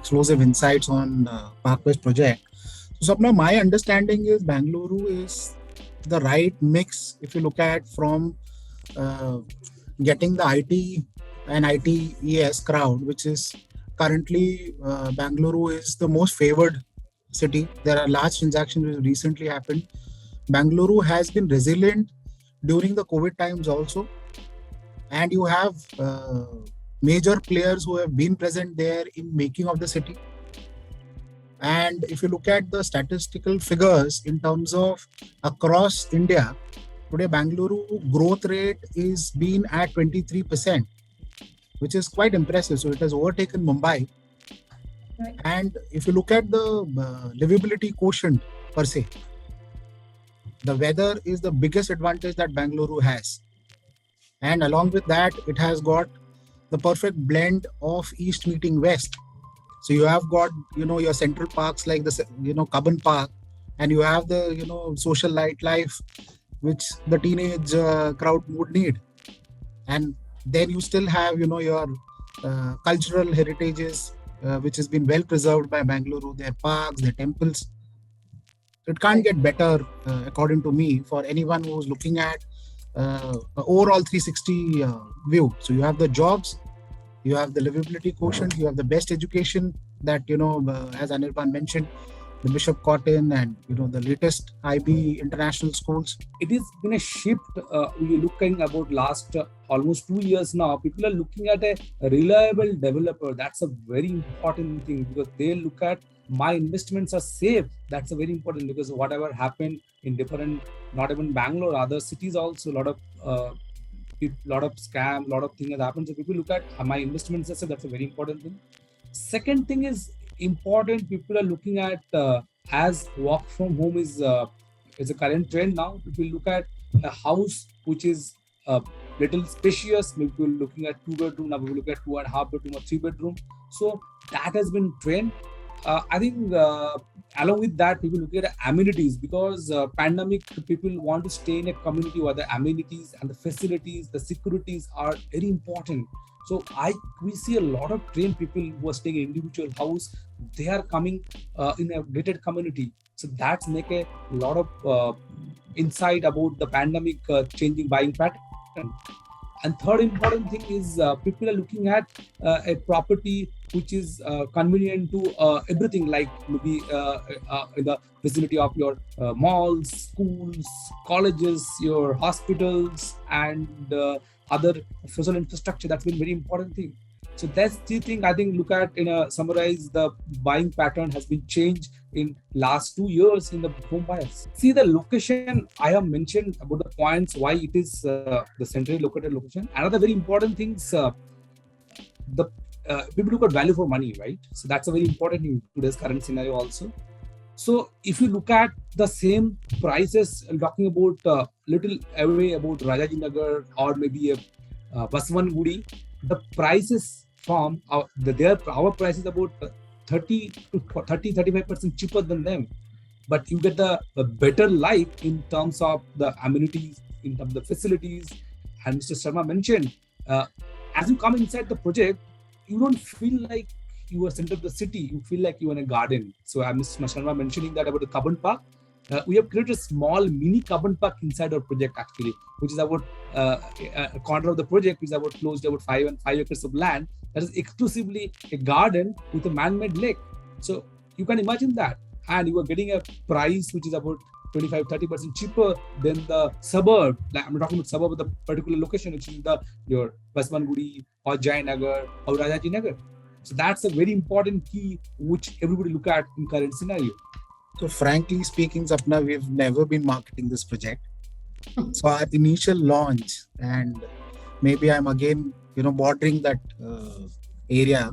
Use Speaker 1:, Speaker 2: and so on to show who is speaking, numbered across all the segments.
Speaker 1: explosive insights on Park West project. So, Sapna, my understanding is Bangalore is the right mix if you look at from uh, getting the IT and ITES crowd, which is currently Bangalore is the most favored city. There are large transactions which recently happened. Bangalore has been resilient during the COVID times also, and you have major players who have been present there in making of the city. And if you look at the statistical figures in terms of across India, today Bangalore growth rate is been at 23%, which is quite impressive. So it has overtaken Mumbai.
Speaker 2: Right.
Speaker 1: And if you look at the livability quotient per se, the weather is the biggest advantage that Bangalore has. And along with that, it has got the perfect blend of east meeting west. So you have got, your central parks like Cubbon Park, and you have the, social life which the teenage crowd would need. And then you still have, your cultural heritages, which has been well preserved by Bangalore, their parks, their temples. It can't get better, according to me, for anyone who's looking at overall 360 view. So you have the jobs, you have the livability quotient, you have the best education that, as Anirban mentioned, the Bishop Cotton and, the latest IB international schools.
Speaker 3: It is been a shift. We're looking about last almost 2 years now. People are looking at a reliable developer. That's a very important thing because they look at my investments are safe. That's a very important because whatever happened in different, not even Bangalore, other cities also, a lot of scam, a lot of things that happen. So people look at my investments. That's a very important thing. Second thing is important. People are looking at as work from home is a current trend now. People look at a house which is little spacious. Maybe people looking at 2 bedroom. Now we look at 2.5 bedroom or 3 bedroom. So that has been trend. I think along with that, people look at amenities because pandemic people want to stay in a community where the amenities and the facilities, the securities are very important. So we see a lot of trained people who are staying in individual house. They are coming in a gated community. So that's make a lot of insight about the pandemic changing buying pattern. And third important thing is people are looking at a property which is convenient to everything, like maybe in the vicinity of your malls, schools, colleges, your hospitals, and other social infrastructure. That's been very important thing. So that's the thing I think look at in a summarize the buying pattern has been changed in last 2 years in the home buyers. See the location I have mentioned about the points why it is the centrally located location. Another very important thing is the people look at value for money, right? So that's a very important thing in today's current scenario also. So if you look at the same prices, I'm talking about little away about Rajaji Nagar or maybe a Baswan Gudi, the prices from our price is about 35% cheaper than them. But you get the better life in terms of the amenities, in terms of the facilities. And Mr. Sharma mentioned, as you come inside the project, you don't feel like you are center of the city. You feel like you're in a garden. So Mr. Sharma mentioning that about the Cubbon Park. We have created a small mini Cubbon Park inside our project actually, which is about a corner of the project, which is about close to about 5 acres of land. That is exclusively a garden with a man-made lake. So you can imagine that. And you are getting a price which is about 25-30% cheaper than the suburb. Like I'm talking about suburb of the particular location, which is your Baswan Gudi or Jayanagar or Rajaji Nagar. So that's a very important key which everybody look at in current scenario.
Speaker 1: So frankly speaking, Sapna, we've never been marketing this project. So our initial launch, and maybe I'm again, bordering that area,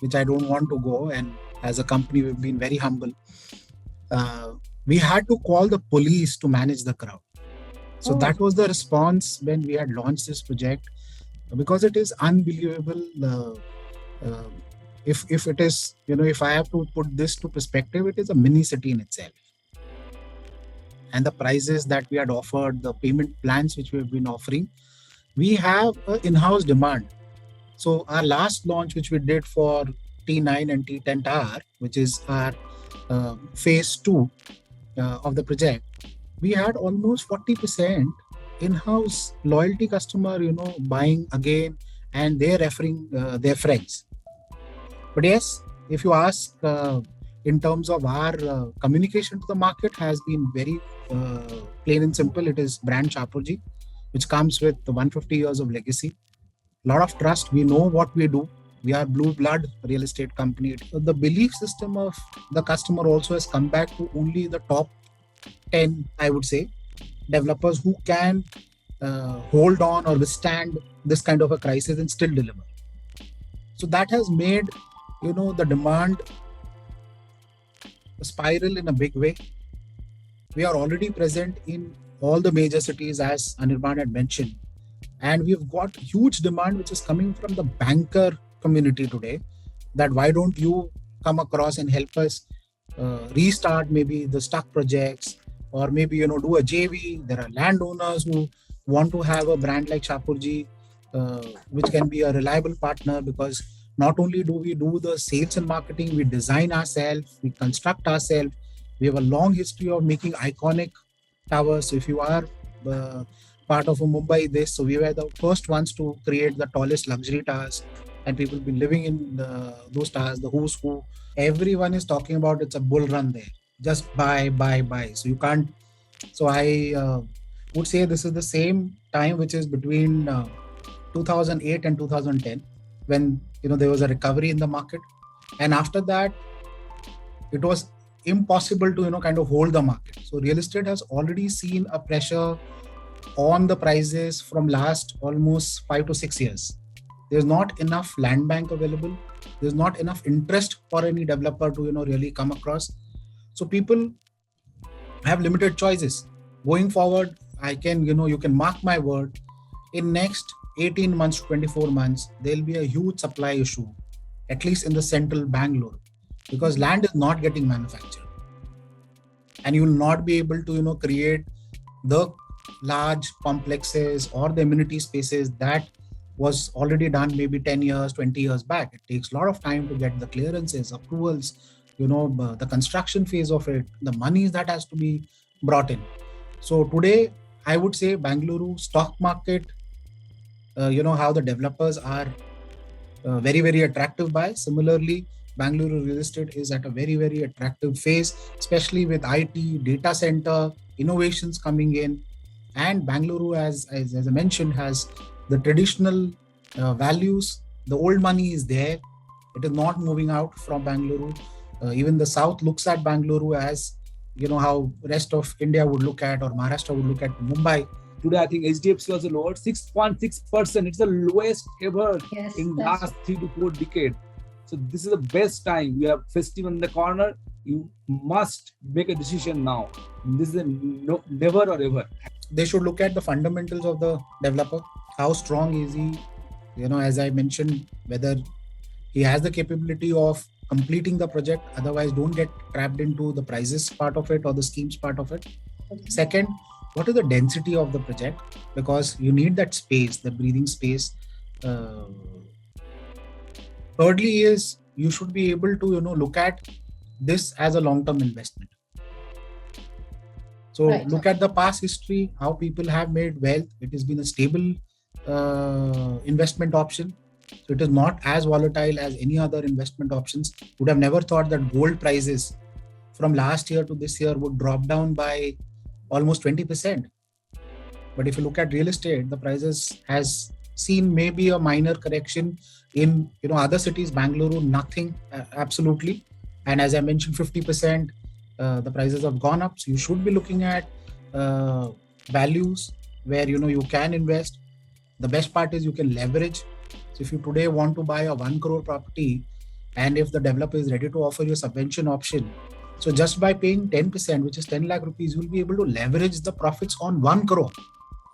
Speaker 1: which I don't want to go. And as a company, we've been very humble. We had to call the police to manage the crowd. So that was the response when we had launched this project, because it is unbelievable. If it is, if I have to put this to perspective, it is a mini city in itself. And the prices that we had offered, the payment plans which we have been offering, we have an in-house demand. So our last launch, which we did for T9 and T10 tower, which is our phase 2 of the project, we had almost 40% in-house loyalty customer, buying again, and they're referring their friends. But yes, if you ask, in terms of our communication to the market has been very plain and simple. It is brand Shapoorji, which comes with 150 years of legacy, lot of trust. We know what we do. We are blue blood real estate company. The belief system of the customer also has come back to only the top 10, I would say, developers who can hold on or withstand this kind of a crisis and still deliver. So that has made, the demand spiral in a big way. We are already present in all the major cities, as Anirban had mentioned, and we've got huge demand which is coming from the banker community today, that why don't you come across and help us restart maybe the stuck projects, or maybe do a JV. There are landowners who want to have a brand like Shapoorji, which can be a reliable partner, because not only do we do the sales and marketing, we design ourselves, we construct ourselves. We have a long history of making iconic towers. So if you are part of a Mumbai this, so we were the first ones to create the tallest luxury towers, and people have been living in those towers, the who's who. Everyone is talking about it's a bull run there. Just buy. So you can't. So I would say this is the same time which is between 2008 and 2010, when there was a recovery in the market, and after that it was impossible to kind of hold the market. So real estate has already seen a pressure on the prices from last almost 5 to 6 years. There's not enough land bank available. There's not enough interest for any developer to really come across. So people have limited choices. Going forward, I can you can mark my word, in next 18 months to 24 months, there'll be a huge supply issue, at least in the central Bangalore, because land is not getting manufactured, and you will not be able to create the large complexes or the amenity spaces that was already done maybe 10 years, 20 years back. It takes a lot of time to get the clearances, approvals, the construction phase of it, the monies that has to be brought in. So today, I would say Bangalore stock market, how the developers are very, very attractive buy. Similarly, Bangalore real estate is at a very, very attractive phase, especially with IT, data center, innovations coming in. And Bangalore, as I mentioned, has the traditional values. The old money is there. It is not moving out from Bangalore. Even the South looks at Bangalore as, how rest of India would look at, or Maharashtra would look at Mumbai. Today, I think HDFC was lowered 6.6%. It's the lowest ever in last 3 to 4 decades. So this is the best time. We have festival in the corner. You must make a decision now. This is never or ever. They should look at the fundamentals of the developer. How strong is he? As I mentioned, whether he has the capability of completing the project. Otherwise, don't get trapped into the prices part of it or the schemes part of it. Okay. Second, what is the density of the project? Because you need that space, the breathing space. Thirdly is you should be able to look at this as a long-term investment. So look at the past history, how people have made wealth. It has been a stable investment option. So it is not as volatile as any other investment options. Would have never thought that gold prices from last year to this year would drop down by almost 20%. But if you look at real estate, the prices has seen maybe a minor correction. In other cities, Bangalore, nothing, absolutely. And as I mentioned, 50%, the prices have gone up. So you should be looking at values where you can invest. The best part is you can leverage. So if you today want to buy a 1 crore property, and if the developer is ready to offer you a subvention option, so just by paying 10%, which is 10 lakh rupees, you will be able to leverage the profits on 1 crore.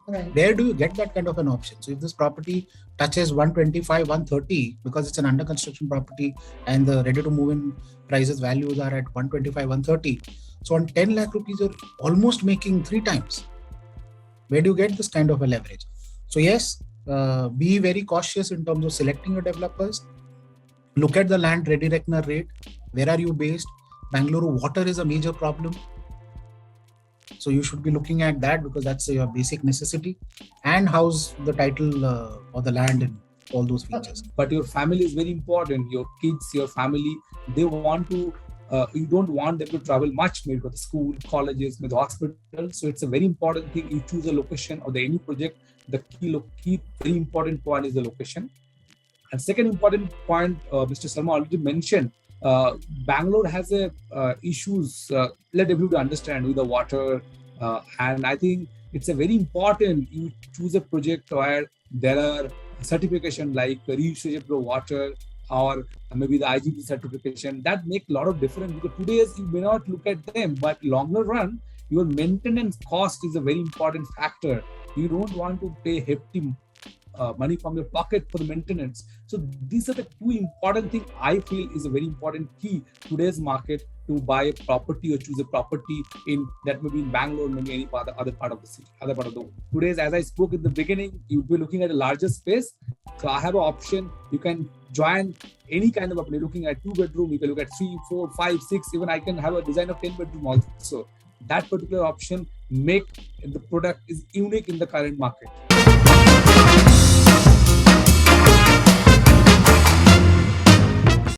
Speaker 1: Right. Where do you get that kind of an option? So if this property touches 125, 130, because it's an under construction property and the ready to move in prices values are at 125, 130. So on 10 lakh rupees, you're almost making 3 times. Where do you get this kind of a leverage? So yes, be very cautious in terms of selecting your developers. Look at the land ready reckoner rate. Where are you based? Bangalore water is a major problem. So you should be looking at that because that's your basic necessity. And how's the title or the land and all those features.
Speaker 3: But your family is very important. Your kids, your family, they want to. You don't want them to travel much, maybe for the school, colleges, maybe the hospital. So it's a very important thing. You choose a location or any project. The key, very important point is the location. And second important point, Mr. Sharma already mentioned, Bangalore has a issues. Let everybody understand with the water, and I think it's a very important. You choose a project where there are certification like reusable water or maybe the IGP certification that make a lot of difference because today's you may not look at them, but longer run, your maintenance cost is a very important factor. You don't want to pay hefty money from your pocket for the maintenance. So these are the two important things I feel is a very important key today's market to buy a property or choose a property in that may be in Bangalore, maybe any other part of the city, other part of the world. Today's, as I spoke in the beginning, you'll be looking at a larger space. So I have an option. You can join any kind of property. Looking at 2-bedroom, you can look at 3, 4, 5, 6. Even I can have a design of 10-bedroom also. That particular option make the product is unique in the current market.